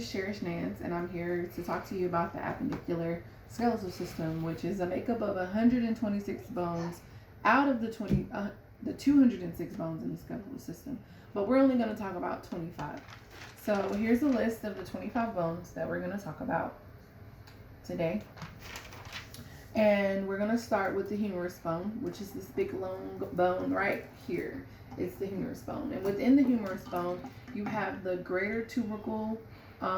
Cherish Nance, and I'm here to talk to you about the appendicular skeletal system, which is a makeup of 126 bones out of the 206 bones in the skeletal system. But we're only going to talk about 25. So here's a list of the 25 bones that we're going to talk about today. And we're going to start with the humerus bone, which is this big long bone right here. It's the humerus bone. And within the humerus bone, you have the greater tubercle,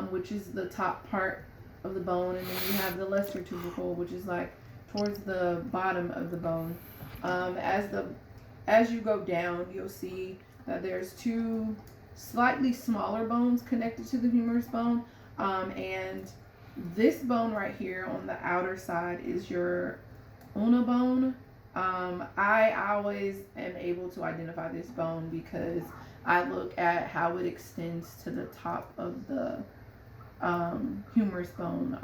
which is the top part of the bone, and then you have the lesser tubercle, which is like towards the bottom of the bone. As you go down, you'll see that there's two slightly smaller bones connected to the humerus bone, and this bone right here on the outer side is your ulna bone. I always am able to identify this bone because I look at how it extends to the top of the humerus bone,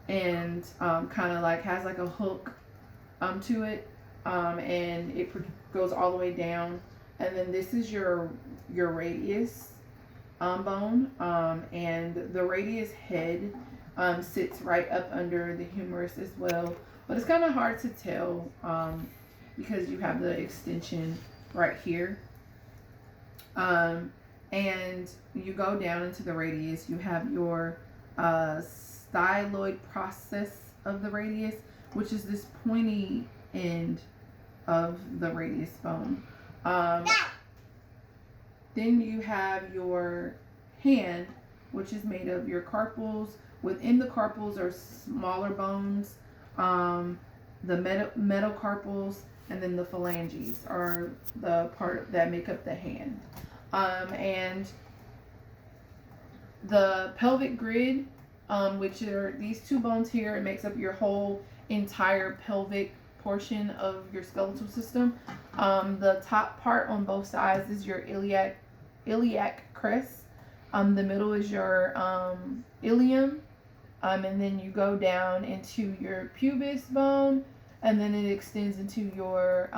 and kind of like has like a hook to it, and it goes all the way down. And then this is your radius bone, and the radius head sits right up under the humerus as well. But it's kind of hard to tell because you have the extension right here. And you go down into the radius, you have your styloid process of the radius, which is this pointy end of the radius bone. Then you have your hand, which is made of your carpals. Within the carpals are smaller bones, the metacarpals, and then the phalanges are the part that make up the hand. And the pelvic grid, which are these two bones here, it makes up your whole entire pelvic portion of your skeletal system. The top part on both sides is your iliac crest. The middle is your ilium, and then you go down into your pubis bone, and then it extends into your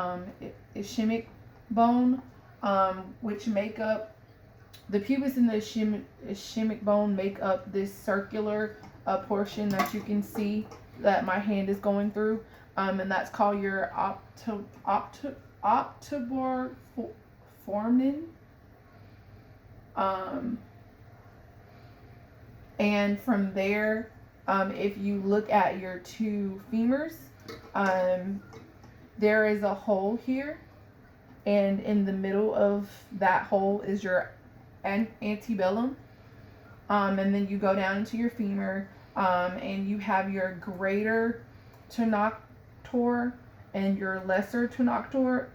ischemic bone, which make up the pubis and the ischemic bone make up this circular portion that you can see that my hand is going through, and that's called your octobor foramen. And from there, if you look at your two femurs, there is a hole here, and in the middle of that hole is your antebellum, and then you go down into your femur, and you have your greater tenactor and your lesser tenactor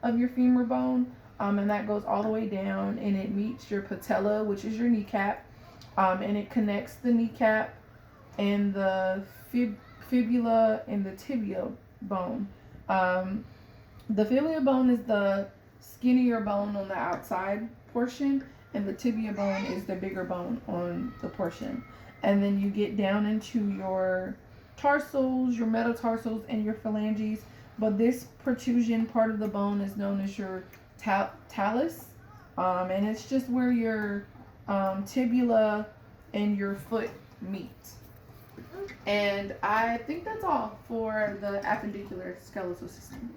of your femur bone, and that goes all the way down, and it meets your patella, which is your kneecap, and it connects the kneecap and the fibula and the tibia bone. The fibula bone is the skinnier bone on the outside portion, and the tibia bone is the bigger bone on the portion. And then you get down into your tarsals, your metatarsals, and your phalanges. But this protrusion part of the bone is known as your talus, and it's just where your tibula and your foot meet. And I think that's all for the appendicular skeletal system.